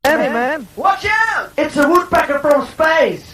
Hey man! Watch out! It's a woodpecker from space!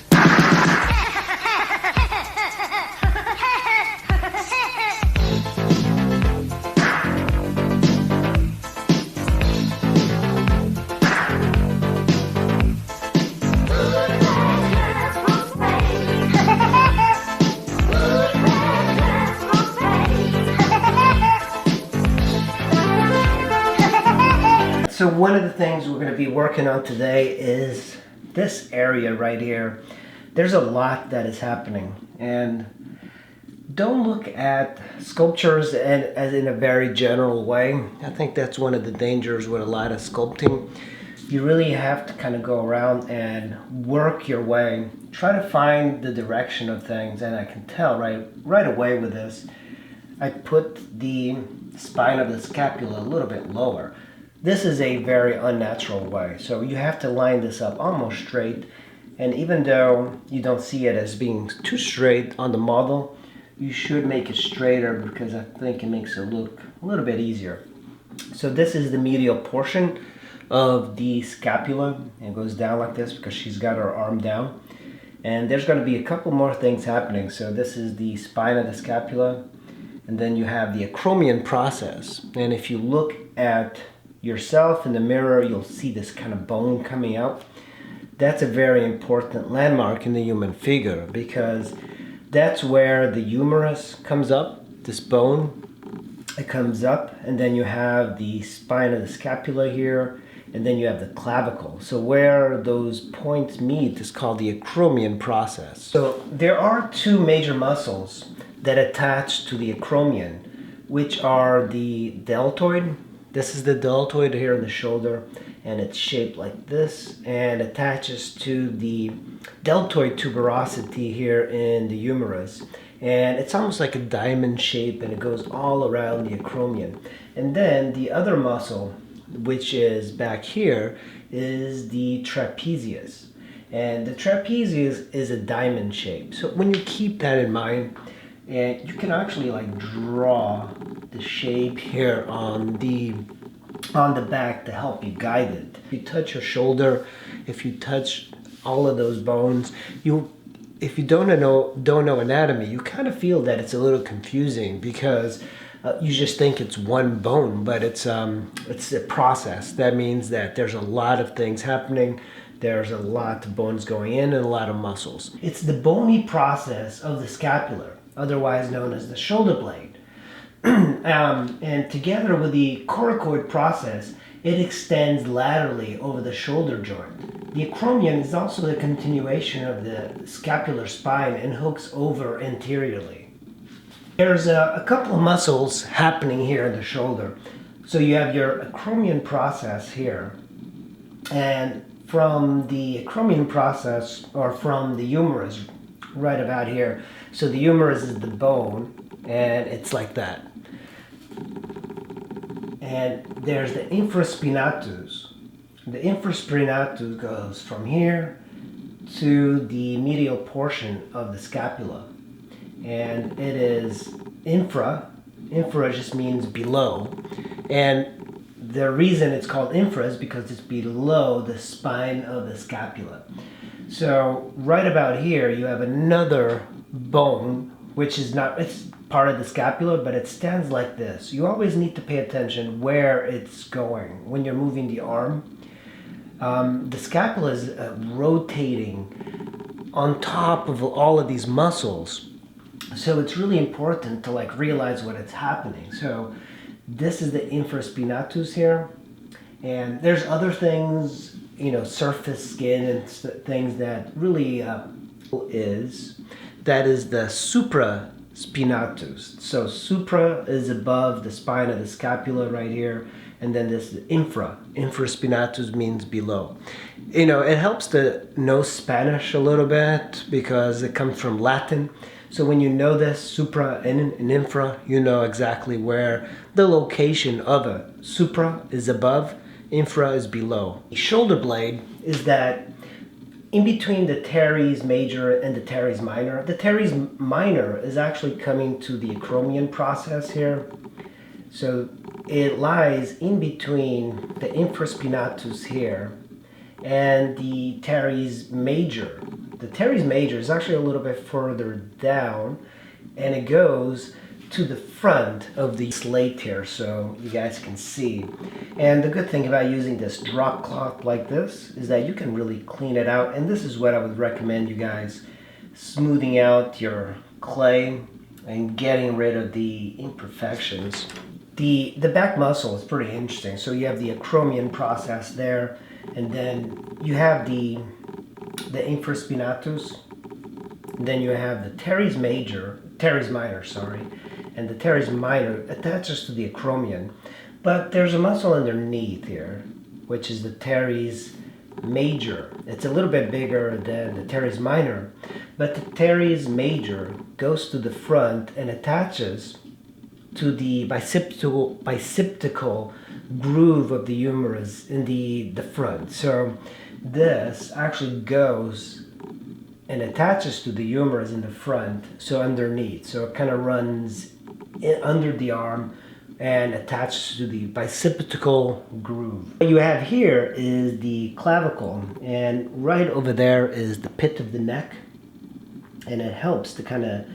So one of the things we're going to be working on today is this area right here. There's a lot that is happening, and don't look at sculptures as in a very general way. I think that's one of the dangers with a lot of sculpting. You really have to kind of go around and work your way, try to find the direction of things, and I can tell right away with this. I put the spine of the scapula a little bit lower. This is a very unnatural way, so you have to line this up almost straight, and even though you don't see it as being too straight on the model, you should make it straighter because I think it makes it look a little bit easier. So this is the medial portion of the scapula, and it goes down like this because she's got her arm down, and there's going to be a couple more things happening. So this is the spine of the scapula, and then you have the acromion process, and if you look at yourself in the mirror, you'll see this kind of bone coming out. That's a very important landmark in the human figure because that's where the humerus comes up, this bone, it comes up, and then you have the spine of the scapula here, and then you have the clavicle. So where those points meet is called the acromion process. So there are two major muscles that attach to the acromion, which are the deltoid. This is the deltoid here in the shoulder, and it's shaped like this and attaches to the deltoid tuberosity here in the humerus. And it's almost like a diamond shape, and it goes all around the acromion. And then the other muscle, which is back here, is the trapezius. And the trapezius is a diamond shape. So when you keep that in mind, and you can actually like draw the shape here on the back to help you guide it. If you touch your shoulder, if you touch all of those bones, if you don't know anatomy, you kind of feel that it's a little confusing because you just think it's one bone, but it's a process. That means that there's a lot of things happening. There's a lot of bones going in and a lot of muscles. It's the bony process of the scapula, otherwise known as the shoulder blade. And together with the coracoid process, it extends laterally over the shoulder joint. The acromion is also the continuation of the scapular spine and hooks over anteriorly. There's a couple of muscles happening here in the shoulder. So you have your acromion process here, and from the acromion process, or from the humerus, right about here. So the humerus is the bone, and it's like that. And there's the infraspinatus. The infraspinatus goes from here to the medial portion of the scapula. And it is infra. Infra just means below. And the reason it's called infra is because it's below the spine of the scapula. So right about here you have another bone, which is not, it's part of the scapula, but it stands like this. You always need to pay attention where it's going when you're moving the arm. The scapula is rotating on top of all of these muscles. So it's really important to like realize what it's happening. So this is the infraspinatus here. And there's other things, surface skin and things that really that is the supraspinatus. So supra is above the spine of the scapula right here, and then this infraspinatus means below. It helps to know Spanish a little bit because it comes from Latin. So when you know this, supra and infra, you know exactly where the location of a supra is above, infra is below. The shoulder blade is that in between the teres major and the teres minor. The teres minor is actually coming to the acromion process here. So it lies in between the infraspinatus here and the teres major. The teres major is actually a little bit further down, and it goes to the front of the slate here, so you guys can see. And the good thing about using this drop cloth like this is that you can really clean it out, and this is what I would recommend you guys: smoothing out your clay and getting rid of the imperfections. The back muscle is pretty interesting. So you have the acromion process there, and then you have the infraspinatus, and then you have the teres minor, sorry, and the teres minor attaches to the acromion. But there's a muscle underneath here, which is the teres major. It's a little bit bigger than the teres minor, but the teres major goes to the front and attaches to the bicipital groove of the humerus in the front. So this actually goes and attaches to the humerus in the front, so underneath. So it kind of runs under the arm and attaches to the bicipital groove. What you have here is the clavicle, and right over there is the pit of the neck, and it helps to kind of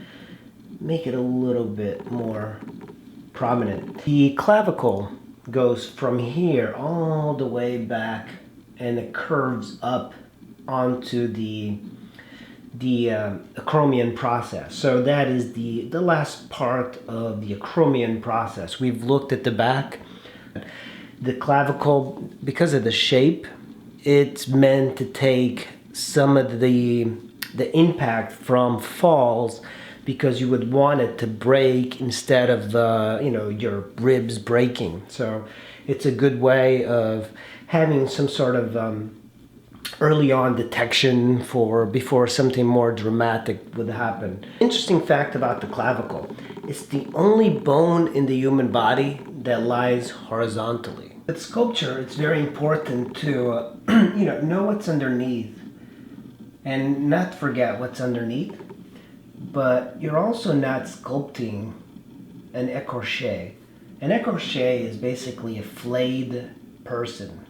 make it a little bit more prominent. The clavicle goes from here all the way back, and it curves up onto the acromion process. So that is the last part of the acromion process. We've looked at the back. The clavicle, because of the shape, it's meant to take some of the impact from falls, because you would want it to break instead of your ribs breaking. So it's a good way of having some sort of early on detection before something more dramatic would happen. Interesting fact about the clavicle: it's the only bone in the human body that lies horizontally. With sculpture, it's very important to know what's underneath and not forget what's underneath. But you're also not sculpting an écorché. An écorché is basically a flayed person,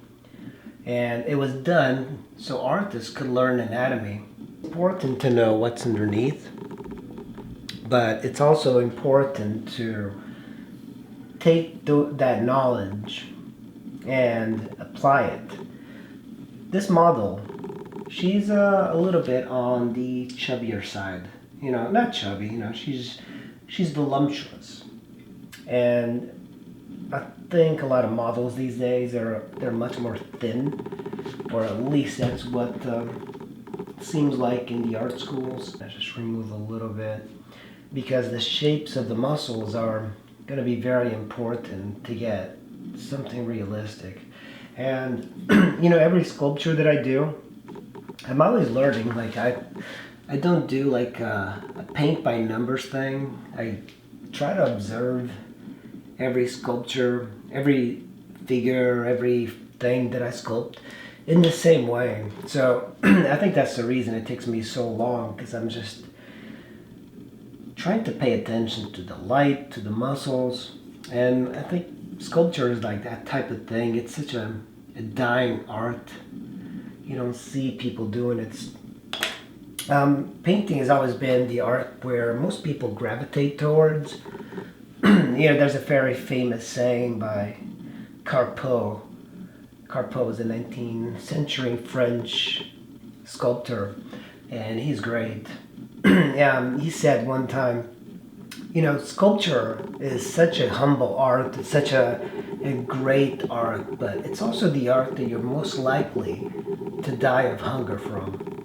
and it was done so artists could learn anatomy. It's important to know what's underneath, but it's also important to take that knowledge and apply it. This model, she's a little bit on the chubbier side. Not chubby, she's voluptuous. And I think a lot of models these days they're much more thin, or at least that's what seems like in the art schools. I just remove a little bit, because the shapes of the muscles are going to be very important to get something realistic. And every sculpture that I do, I'm always learning. Like I don't do like a paint by numbers thing. I try to observe every sculpture, every figure, everything that I sculpt in the same way. So I think that's the reason it takes me so long, because I'm just trying to pay attention to the light, to the muscles. And I think sculpture is like that type of thing. It's such a dying art. You don't see people doing it. Painting has always been the art where most people gravitate towards. There's a very famous saying by Carpeaux. Carpeaux was a 19th century French sculptor, and he's great. He said one time, sculpture is such a humble art, it's such a great art, but it's also the art that you're most likely to die of hunger from.